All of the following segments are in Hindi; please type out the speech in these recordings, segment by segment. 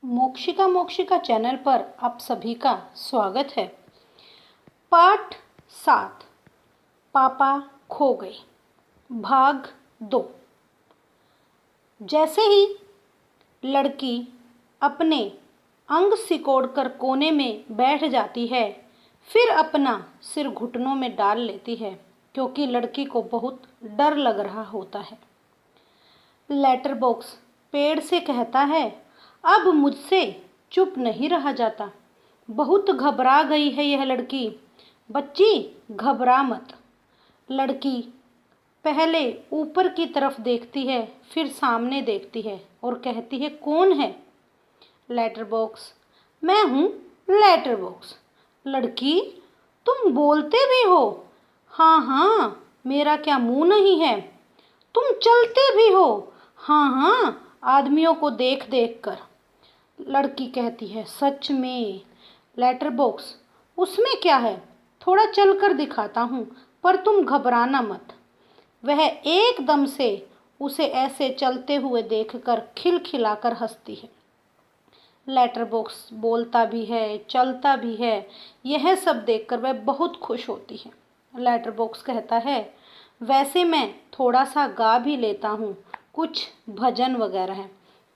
मोक्षिका मोक्षिका चैनल पर आप सभी का स्वागत है। पाठ 7 पापा खो गए भाग 2। जैसे ही लड़की अपने अंग सिकोड़कर कोने में बैठ जाती है, फिर अपना सिर घुटनों में डाल लेती है क्योंकि लड़की को बहुत डर लग रहा होता है। लेटर बॉक्स पेड़ से कहता है, अब मुझसे चुप नहीं रहा जाता। बहुत घबरा गई है यह लड़की। बच्ची घबरा मत। लड़की पहले ऊपर की तरफ देखती है, फिर सामने देखती है और कहती है, कौन है? लेटर बॉक्स, मैं हूँ लेटर बॉक्स। लड़की, तुम बोलते भी हो? हाँ हाँ, मेरा क्या मुंह नहीं है। तुम चलते भी हो? हाँ हाँ, आदमियों को देख देख कर। लड़की कहती है, सच में? लेटर बॉक्स, उसमें क्या है, थोड़ा चलकर दिखाता हूँ, पर तुम घबराना मत। वह एकदम से उसे ऐसे चलते हुए देखकर खिलखिलाकर हंसती है। लेटर बॉक्स बोलता भी है, चलता भी है। यह सब देखकर वह बहुत खुश होती है। लेटर बॉक्स कहता है, वैसे मैं थोड़ा सा गा भी लेता हूँ, कुछ भजन वगैरह है।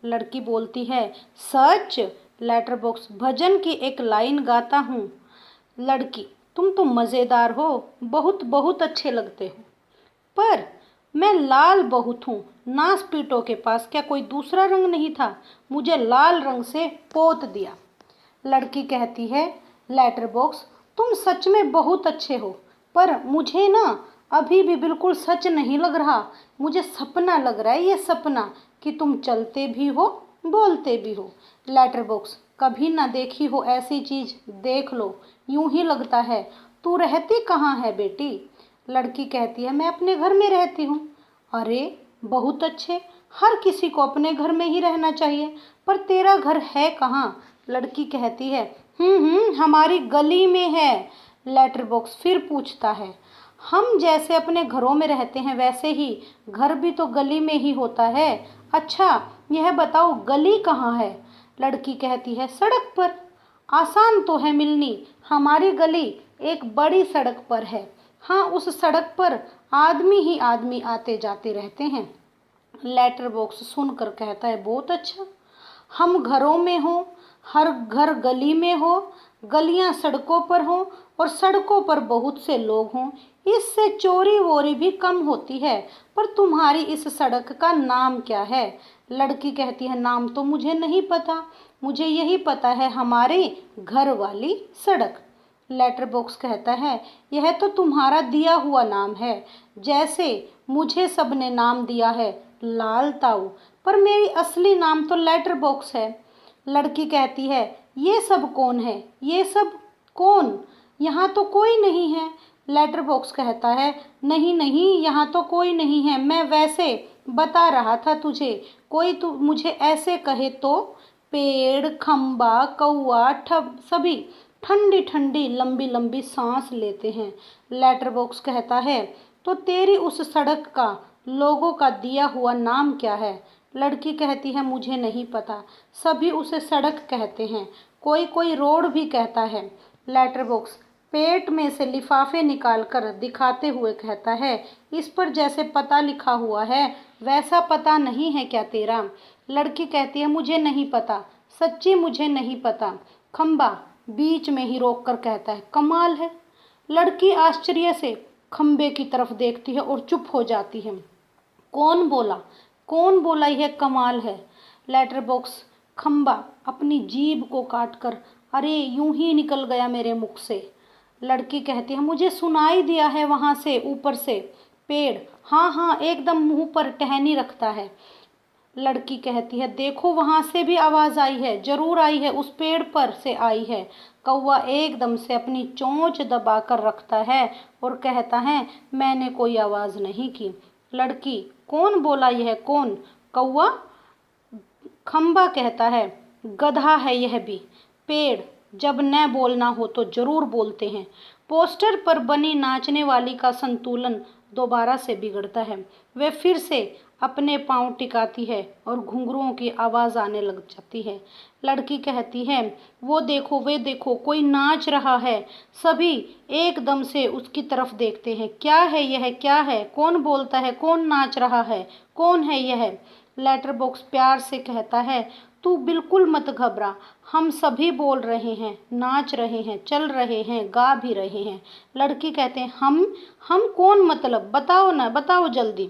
लड़की बोलती है, सच? लेटर बॉक्स, भजन की एक लाइन गाता हूँ। लड़की, तुम तो मज़ेदार हो, बहुत बहुत अच्छे लगते हो, पर मैं लाल बहुत हूँ। नासपीटों के पास क्या कोई दूसरा रंग नहीं था? मुझे लाल रंग से पोत दिया। लड़की कहती है, लेटर बॉक्स, तुम सच में बहुत अच्छे हो, पर मुझे ना अभी भी बिल्कुल सच नहीं लग रहा। मुझे सपना लग रहा है, ये सपना कि तुम चलते भी हो, बोलते भी हो। लेटर बॉक्स, कभी ना देखी हो ऐसी चीज़, देख लो, यूं ही लगता है। तू रहती कहाँ है बेटी? लड़की कहती है, मैं अपने घर में रहती हूँ। अरे बहुत अच्छे, हर किसी को अपने घर में ही रहना चाहिए, पर तेरा घर है कहाँ? लड़की कहती है, हमारी गली में है। लेटर बॉक्स फिर पूछता है, हम जैसे अपने घरों में रहते हैं वैसे ही घर भी तो गली में ही होता है। अच्छा यह बताओ, गली कहाँ है? लड़की कहती है, सड़क पर। आसान तो है मिलनी, हमारी गली एक बड़ी सड़क पर है। हाँ, उस सड़क पर आदमी ही आदमी आते जाते रहते हैं। लेटर बॉक्स सुनकर कहता है, बहुत अच्छा। हम घरों में हों, हर घर गली में हो, गलियां सड़कों पर हों और सड़कों पर बहुत से लोग हों, इससे चोरी वोरी भी कम होती है। पर तुम्हारी इस सड़क का नाम क्या है? लड़की कहती है, नाम तो मुझे नहीं पता, मुझे यही पता है, हमारे घर वाली सड़क। लेटर बॉक्स कहता है, यह तो तुम्हारा दिया हुआ नाम है, जैसे मुझे सबने नाम दिया है लाल ताऊ, पर मेरी असली नाम तो लेटर बॉक्स है। लड़की कहती है, ये सब कौन है? ये सब कौन? यहाँ तो कोई नहीं है। लेटर बॉक्स कहता है, नहीं नहीं, यहाँ तो कोई नहीं है, मैं वैसे बता रहा था तुझे। कोई तो मुझे ऐसे कहे तो। पेड़, खंबा, कौआ, ठब सभी ठंडी ठंडी लंबी लंबी सांस लेते हैं। लेटर बॉक्स कहता है, तो तेरी उस सड़क का, लोगों का दिया हुआ नाम क्या है? लड़की कहती है, मुझे नहीं पता, सभी उसे सड़क कहते हैं, कोई कोई रोड भी कहता है। लेटर बॉक्स पेट में से लिफाफे निकाल कर दिखाते हुए कहता है, इस पर जैसे पता लिखा हुआ है वैसा पता नहीं है क्या तेरा? लड़की कहती है, मुझे नहीं पता, सच्ची मुझे नहीं पता। खंबा बीच में ही रोक कर कहता है, कमाल है। लड़की आश्चर्य से खंबे की तरफ देखती है और चुप हो जाती है। कौन बोला? कौन बोला यह कमाल है? लेटर बॉक्स खंबा अपनी जीभ को काटकर, अरे यूं ही निकल गया मेरे मुख से। लड़की कहती है, मुझे सुनाई दिया है वहां से, ऊपर से। पेड़, हाँ हाँ, एकदम मुंह पर टहनी रखता है। लड़की कहती है, देखो वहां से भी आवाज आई है, जरूर आई है, उस पेड़ पर से आई है। कौवा एकदम से अपनी चोंच दबाकर रखता है और कहता है, मैंने कोई आवाज नहीं की। लड़की, कौन बोला यह? कौन? कौवा। खंबा कहता है, गधा है यह भी। पेड़, जब न बोलना हो तो जरूर बोलते हैं। पोस्टर पर बनी नाचने वाली का संतुलन दोबारा से बिगड़ता है। वह फिर से अपने पाँव टिकाती है और घुंघरुओं की आवाज़ आने लग जाती है। लड़की कहती है, वो देखो, वे देखो, कोई नाच रहा है। सभी एकदम से उसकी तरफ देखते हैं। क्या है यह, क्या है? कौन बोलता है? कौन नाच रहा है? कौन है यह? लेटर बॉक्स प्यार से कहता है, तू बिल्कुल मत घबरा, हम सभी बोल रहे हैं, नाच रहे हैं, चल रहे हैं, गा भी रहे हैं। लड़की कहते हैं, हम कौन? मतलब बताओ ना, बताओ जल्दी।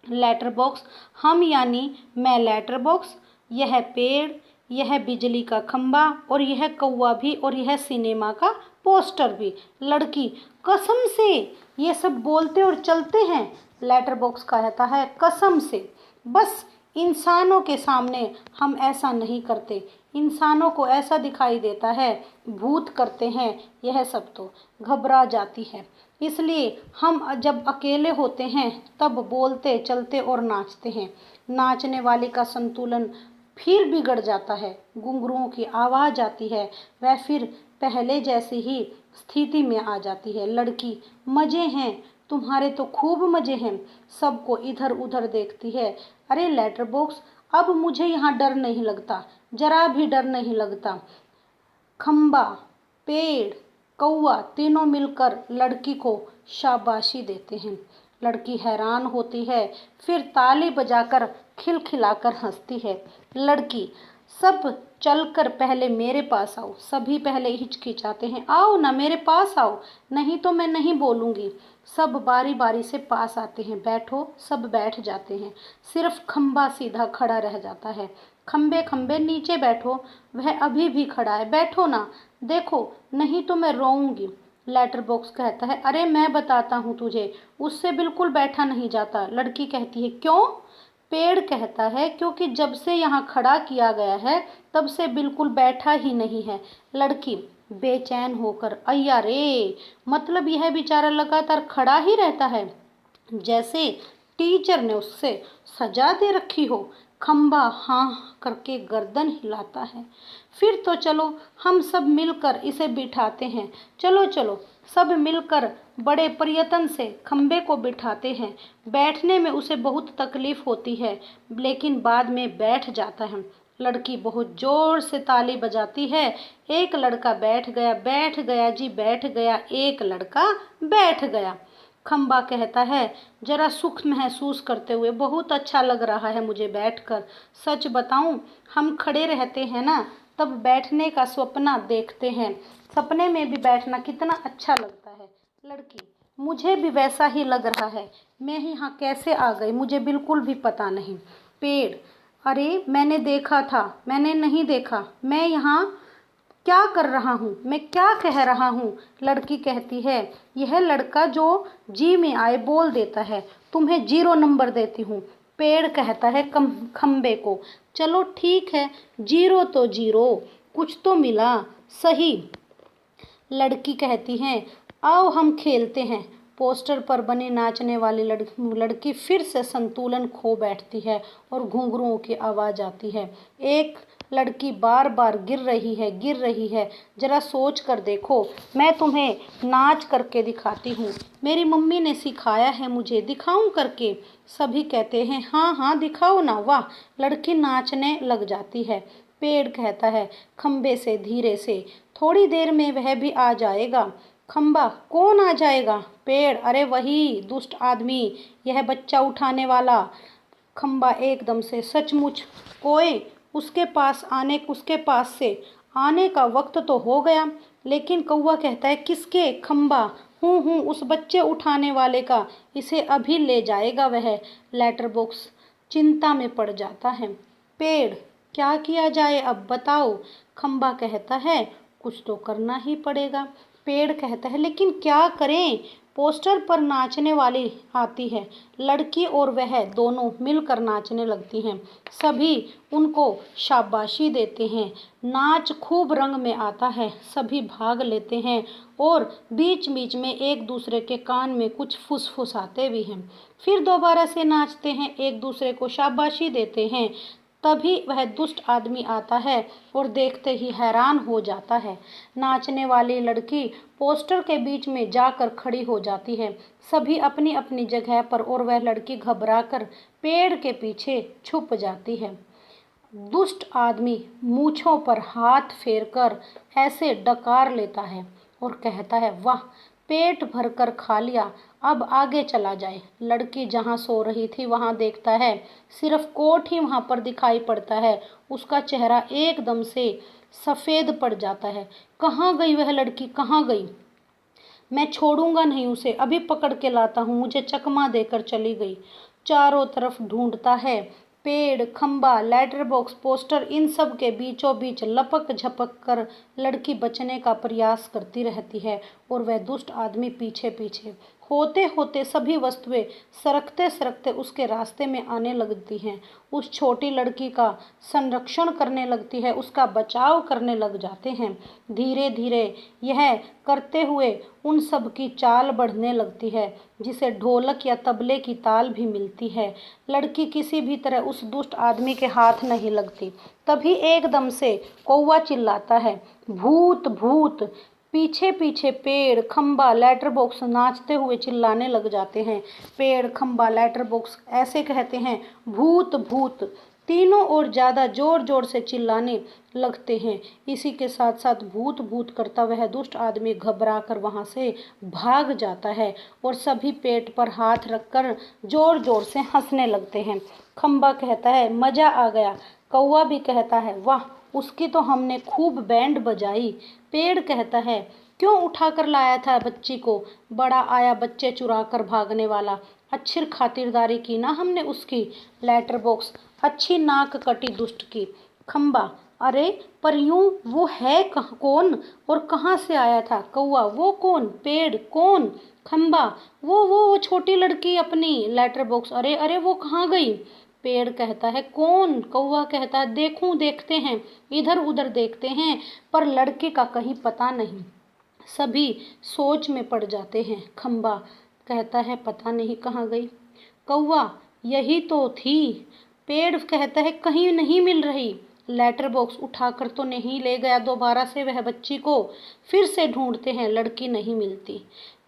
लेटर बॉक्स, हम यानी मैं लेटर बॉक्स, यह पेड़, यह बिजली का खंबा और यह कौवा भी और यह सिनेमा का पोस्टर भी। लड़की, कसम से ये सब बोलते और चलते हैं? लेटर बॉक्स कहता है, कसम से। बस इंसानों के सामने हम ऐसा नहीं करते, इंसानों को ऐसा दिखाई देता है भूत करते हैं यह सब, तो घबरा जाती है। इसलिए हम जब अकेले होते हैं तब बोलते, चलते और नाचते हैं। नाचने वाले का संतुलन फिर बिगड़ जाता है, घुंघरुओं की आवाज़ आती है, वह फिर पहले जैसी ही स्थिति में आ जाती है। लड़की, मज़े हैं, तुम्हारे तो खूब मज़े हैं। सबको इधर उधर देखती है। अरे लेटर बॉक्स, अब मुझे यहाँ डर नहीं लगता, जरा भी डर नहीं लगता। खंबा, पेड़, कौवा तीनों मिलकर लड़की को शाबाशी देते हैं। लड़की हैरान होती है, फिर ताली बजाकर खिलखिलाकर हंसती है। लड़की, सब चलकर पहले मेरे पास आओ। सभी पहले हिचकिचाते हैं, आओ ना मेरे पास आओ, नहीं तो मैं नहीं बोलूँगी। सब बारी बारी से पास आते हैं। बैठो। सब बैठ जाते हैं। सिर्फ खंबा सीधा खड़ा रह जाता है। खंबे खंबे नीचे बैठो, वह अभी भी खड़ा है, बैठो ना, देखो नहीं तो मैं रोऊंगी। लेटर बॉक्स कहता है, अरे मैं बताता हूँ तुझे, उससे बिल्कुल बैठा नहीं जाता। लड़की कहती है, क्यों? पेड़ कहता है, क्योंकि जब से यहाँ खड़ा किया गया है तब से बिल्कुल बैठा ही नहीं है। लड़की बेचैन होकर, अय्या रे, मतलब यह बेचारा लगातार खड़ा ही रहता है, जैसे टीचर ने उससे सजा दे रखी हो। खंबा हाँ करके गर्दन हिलाता है। फिर तो चलो हम सब मिलकर इसे बिठाते हैं। चलो चलो, सब मिलकर बड़े प्रयत्न से खंबे को बिठाते हैं। बैठने में उसे बहुत तकलीफ होती है, लेकिन बाद में बैठ जाता है। लड़की बहुत जोर से ताली बजाती है। एक लड़का बैठ गया जी, बैठ गया, एक लड़का बैठ गया। खंबा कहता है, जरा सुख महसूस करते हुए, बहुत अच्छा लग रहा है मुझे बैठकर। सच बताऊं, हम खड़े रहते हैं ना तब बैठने का सपना देखते हैं, सपने में भी बैठना कितना अच्छा लगता है। लड़की, मुझे भी वैसा ही लग रहा है, मैं यहाँ कैसे आ गई मुझे बिल्कुल भी पता नहीं। पेड़, अरे मैंने देखा था, मैंने नहीं देखा, मैं यहाँ क्या कर रहा हूँ, मैं क्या कह रहा हूँ? लड़की कहती है, यह लड़का जो जी में आए बोल देता है, तुम्हें 0 नंबर देती हूँ। पेड़ कहता है खंबे को, चलो ठीक है, 0 तो 0, कुछ तो मिला सही। लड़की कहती है, आओ हम खेलते हैं। पोस्टर पर बने नाचने वाली लड़की फिर से संतुलन खो बैठती है और घुंघरुओं की आवाज़ आती है। एक लड़की बार बार गिर रही है, गिर रही है। जरा सोच कर देखो, मैं तुम्हें नाच करके दिखाती हूँ, मेरी मम्मी ने सिखाया है मुझे, दिखाऊं करके? सभी कहते हैं, हाँ हाँ दिखाओ ना। वाह, लड़की नाचने लग जाती है। पेड़ कहता है खंबे से धीरे से, थोड़ी देर में वह भी आ जाएगा। खंबा, कौन आ जाएगा? पेड़, अरे वही दुष्ट आदमी, यह बच्चा उठाने वाला। खंबा एकदम से, सचमुच कोई उसके पास से आने का वक्त तो हो गया। लेकिन कौवा कहता है, किसके? खंबा, हूँ उस बच्चे उठाने वाले का, इसे अभी ले जाएगा वह। लेटर बॉक्स चिंता में पड़ जाता है। पेड़, क्या किया जाए अब बताओ? खंबा कहता है, कुछ तो करना ही पड़ेगा। पेड़ कहता है, लेकिन क्या करें? पोस्टर पर नाचने वाली आती है, लड़की और वह दोनों मिलकर नाचने लगती हैं। सभी उनको शाबाशी देते हैं। नाच खूब रंग में आता है, सभी भाग लेते हैं और बीच बीच में एक दूसरे के कान में कुछ फुसफुसाते भी हैं। फिर दोबारा से नाचते हैं, एक दूसरे को शाबाशी देते हैं। तभी वह दुष्ट आदमी आता है और देखते ही हैरान हो जाता है। नाचने वाली लड़की पोस्टर के बीच में जाकर खड़ी हो जाती है। सभी अपनी अपनी जगह पर और वह लड़की घबराकर पेड़ के पीछे छुप जाती है। दुष्ट आदमी मूंछों पर हाथ फेरकर ऐसे डकार लेता है और कहता है, वाह, पेट भरकर खा लिया, अब आगे चला जाए। लड़की जहाँ सो रही थी वहाँ देखता है, सिर्फ कोट ही वहाँ पर दिखाई पड़ता है। उसका चेहरा एकदम से सफ़ेद पड़ जाता है। कहाँ गई वह लड़की, कहाँ गई? मैं छोड़ूंगा नहीं उसे, अभी पकड़ के लाता हूँ, मुझे चकमा देकर चली गई। चारों तरफ ढूंढता है, पेड़, खंबा, लेटर बॉक्स, पोस्टर, इन सब के बीचों बीच लपक झपक कर लड़की बचने का प्रयास करती रहती है और वह दुष्ट आदमी पीछे पीछे। होते होते सभी वस्तुएं सरकते सरकते उसके रास्ते में आने लगती हैं। उस छोटी लड़की का संरक्षण करने लगती है, उसका बचाव करने लग जाते हैं। धीरे धीरे यह करते हुए उन सब की चाल बढ़ने लगती है, जिसे ढोलक या तबले की ताल भी मिलती है। लड़की किसी भी तरह उस दुष्ट आदमी के हाथ नहीं लगती। तभी एकदम से कौवा चिल्लाता है, भूत भूत। पीछे पीछे पेड़, खंबा, लेटर बॉक्स नाचते हुए चिल्लाने लग जाते हैं। पेड़, खंबा, लेटर बॉक्स ऐसे कहते हैं, भूत भूत। तीनों और ज़्यादा जोर जोर से चिल्लाने लगते हैं। इसी के साथ साथ भूत भूत करता वह दुष्ट आदमी घबरा कर वहाँ से भाग जाता है और सभी पेट पर हाथ रखकर जोर जोर से हंसने लगते हैं। खंबा कहता है, मज़ा आ गया। कौवा भी कहता है, वाह, उसकी तो हमने खूब बैंड बजाई। पेड़ कहता है, क्यों उठा कर लाया था बच्ची को? बड़ा आया बच्चे चुरा कर भागने वाला। अच्छी खातिरदारी की ना हमने उसकी। लेटर बॉक्स, अच्छी नाक कटी दुष्ट की। खंबा, अरे पर यूं वो है कौन और कहाँ से आया था? कौवा, वो कौन? पेड़, कौन? खंबा, वो छोटी लड़की अपनी। लेटर बॉक्स, अरे अरे वो कहाँ गई? पेड़ कहता है, कौन? कौवा कहता है, देखूं, देखते हैं, इधर उधर देखते हैं, पर लड़के का कहीं पता नहीं। सभी सोच में पड़ जाते हैं। खंबा कहता है, पता नहीं कहाँ गई। कौवा, यही तो थी। पेड़ कहता है, कहीं नहीं मिल रही। लेटर बॉक्स, उठाकर तो नहीं ले गया दोबारा से वह बच्ची को? फिर से ढूंढते हैं, लड़की नहीं मिलती,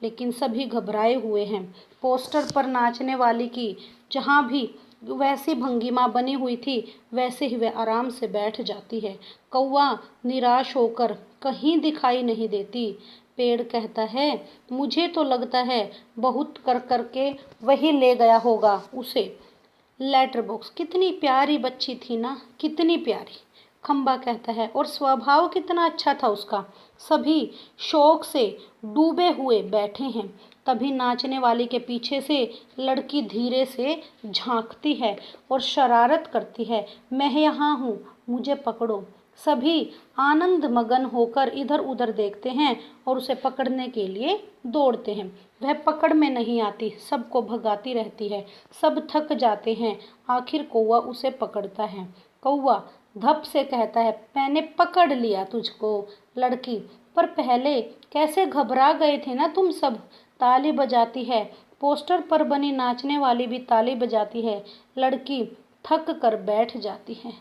लेकिन सभी घबराए हुए हैं। पोस्टर पर नाचने वाली की जहाँ भी वैसी भंगिमा बनी हुई थी, वैसे ही वह आराम से बैठ जाती है। कौवा निराश होकर कहीं दिखाई नहीं देती। पेड़ कहता है, मुझे तो लगता है बहुत कर करके वही ले गया होगा उसे। लेटर बॉक्स, कितनी प्यारी बच्ची थी ना, कितनी प्यारी। खंबा कहता है, और स्वभाव कितना अच्छा था उसका। सभी शौक से डूबे हुए बैठे हैं। तभी नाचने वाली के पीछे से लड़की धीरे से झांकती है और शरारत करती है, मैं यहाँ हूँ, मुझे पकड़ो। सभी आनंद मगन होकर इधर उधर देखते हैं और उसे पकड़ने के लिए दौड़ते हैं। वह पकड़ में नहीं आती, सबको भगाती रहती है। सब थक जाते हैं। आखिर कौवा उसे पकड़ता है। कौवा धप से कहता है, मैंने पकड़ लिया तुझको। लड़की, पर पहले कैसे घबरा गए थे ना तुम सब। ताली बजाती है। पोस्टर पर बनी नाचने वाली भी ताली बजाती है। लड़की थक कर बैठ जाती है।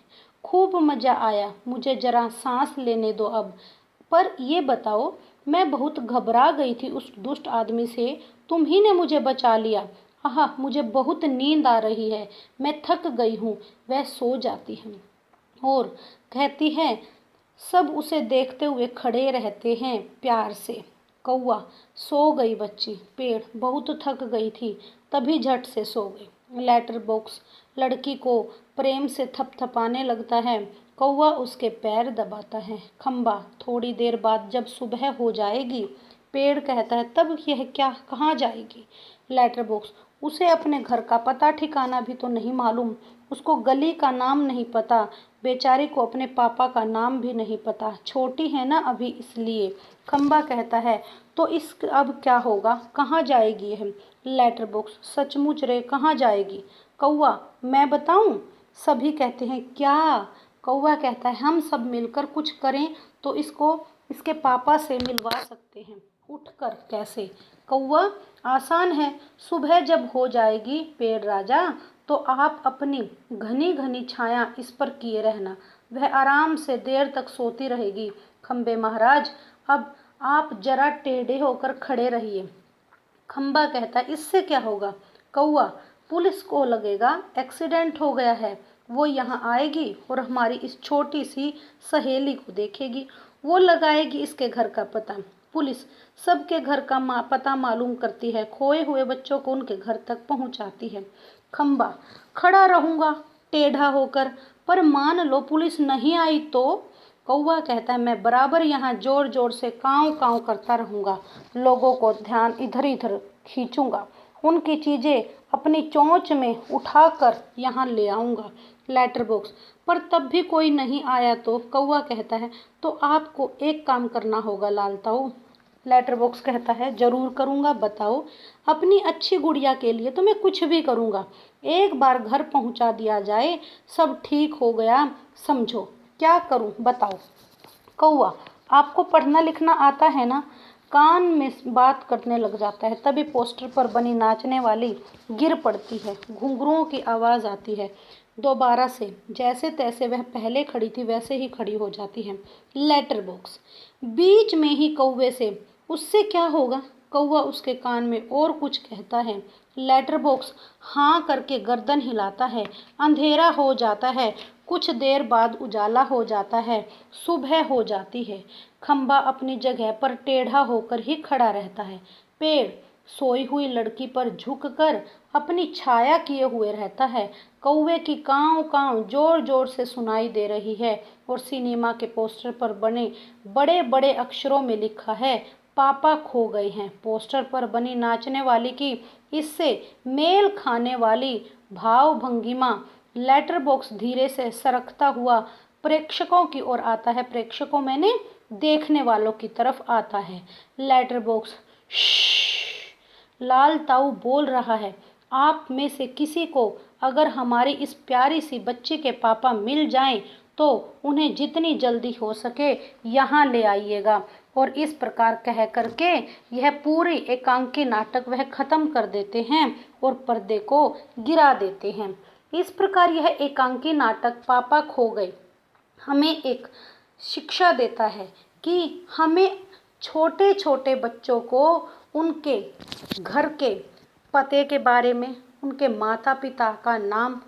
खूब मज़ा आया, मुझे जरा सांस लेने दो अब। पर ये बताओ, मैं बहुत घबरा गई थी उस दुष्ट आदमी से, तुम ही ने मुझे बचा लिया। आह, मुझे बहुत नींद आ रही है, मैं थक गई हूँ। वह सो जाती है और कहती है, सब उसे देखते हुए खड़े रहते हैं प्यार से। कौवा, सो गई बच्ची। पेड़, बहुत थक गई थी, तभी झट से सो गई। लेटर बॉक्स लड़की को प्रेम से थपथपाने लगता है। कौवा उसके पैर दबाता है। खंबा, थोड़ी देर बाद जब सुबह हो जाएगी। पेड़ कहता है, तब यह क्या, कहाँ जाएगी? लेटर बॉक्स, उसे अपने घर का पता ठिकाना भी तो नहीं मालूम, उसको गली का नाम नहीं पता, बेचारी को अपने पापा का नाम भी नहीं पता, छोटी है ना अभी इसलिए। खंबा कहता है, तो इस अब क्या होगा, कहाँ जाएगी यह? लेटर बॉक्स, सचमुच रे, कहाँ जाएगी? कौवा, मैं बताऊं? सभी कहते हैं, क्या? कौवा कहता है, हम सब मिलकर कुछ करें तो इसको इसके पापा से मिलवा सकते हैं। उठकर कैसे? कौवा, आसान है, सुबह जब हो जाएगी पेड़ राजा, तो आप अपनी घनी घनी छाया इस पर किए रहना, वह आराम से देर तक सोती रहेगी। खंबे महाराज, अब आप जरा टेढ़े होकर खड़े रहिए। खंबा कहता, इससे क्या होगा? कौआ, पुलिस को लगेगा एक्सीडेंट हो गया है, वो यहाँ आएगी और हमारी इस छोटी सी सहेली को देखेगी, वो लगाएगी इसके घर का पता। पुलिस सबके घर का पता मालूम करती है, खोए हुए बच्चों को उनके घर तक पहुंचाती है। खंबा, खड़ा रहूंगा टेढ़ा होकर, पर मान लो पुलिस नहीं आई तो? कौवा कहता है, मैं बराबर यहाँ जोर जोर से काँव काँव करता रहूंगा, लोगों को ध्यान इधर इधर खींचूंगा, उनकी चीजें अपनी चोंच में उठाकर यहाँ ले आऊंगा। लेटर बॉक्स, पर तब भी कोई नहीं आया तो? कौवा कहता है, तो आपको एक काम करना होगा लाल ताऊ। लेटर बॉक्स कहता है, जरूर करूंगा, बताओ। अपनी अच्छी गुड़िया के लिए तो मैं कुछ भी करूंगा, एक बार घर पहुंचा दिया जाए, सब ठीक हो गया समझो। क्या करूं बताओ। कौआ, आपको पढ़ना लिखना आता है ना? कान में बात करने लग जाता है। तभी पोस्टर पर बनी नाचने वाली गिर पड़ती है, घुंघरुओं की आवाज़ आती है। दोबारा से जैसे तैसे वह पहले खड़ी थी वैसे ही खड़ी हो जाती है। लेटर बॉक्स बीच में ही कौवे से, उससे क्या होगा? कौवा उसके कान में और कुछ कहता है। लेटर बॉक्स हाँ करके गर्दन हिलाता है। अंधेरा हो जाता है, कुछ देर बाद उजाला हो जाता है, सुबह हो जाती है। खंबा अपनी जगह पर टेढ़ा होकर ही खड़ा रहता है। पेड़ सोई हुई लड़की पर झुककर अपनी छाया किए हुए रहता है। कौवे की काँव काँव जोर जोर से सुनाई दे रही है और सिनेमा के पोस्टर पर बने बड़े बड़े अक्षरों में लिखा है, पापा खो गए हैं। पोस्टर पर बनी नाचने वाली की इससे मेल खाने वाली भाव भंगिमा। लेटर बॉक्स धीरे से सरकता हुआ प्रेक्षकों की ओर आता है। प्रेक्षकों मैंने देखने वालों की तरफ आता है। लेटर बॉक्स, लाल ताऊ बोल रहा है, आप में से किसी को अगर हमारी इस प्यारी सी बच्ची के पापा मिल जाएं तो उन्हें जितनी जल्दी हो सके यहाँ ले आइएगा। और इस प्रकार कह करके यह पूरी एकांकी नाटक वह खत्म कर देते हैं और पर्दे को गिरा देते हैं। इस प्रकार यह एकांकी नाटक पापा खो गए हमें एक शिक्षा देता है कि हमें छोटे छोटे बच्चों को उनके घर के पते के बारे में, उनके माता पिता का नाम,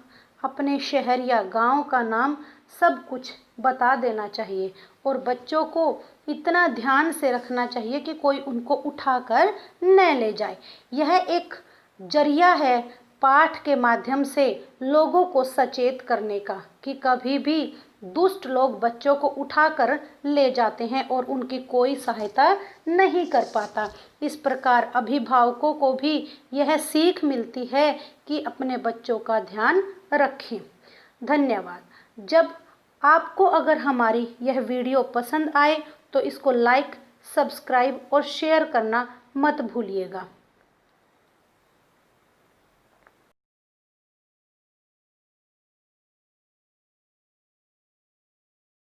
अपने शहर या गांव का नाम सब कुछ बता देना चाहिए और बच्चों को इतना ध्यान से रखना चाहिए कि कोई उनको उठाकर न ले जाए। यह एक जरिया है पाठ के माध्यम से लोगों को सचेत करने का कि कभी भी दुष्ट लोग बच्चों को उठाकर ले जाते हैं और उनकी कोई सहायता नहीं कर पाता। इस प्रकार अभिभावकों को भी यह सीख मिलती है कि अपने बच्चों का ध्यान रखें। धन्यवाद। जब आपको अगर हमारी यह वीडियो पसंद आए तो इसको लाइक, सब्सक्राइब और शेयर करना मत भूलिएगा।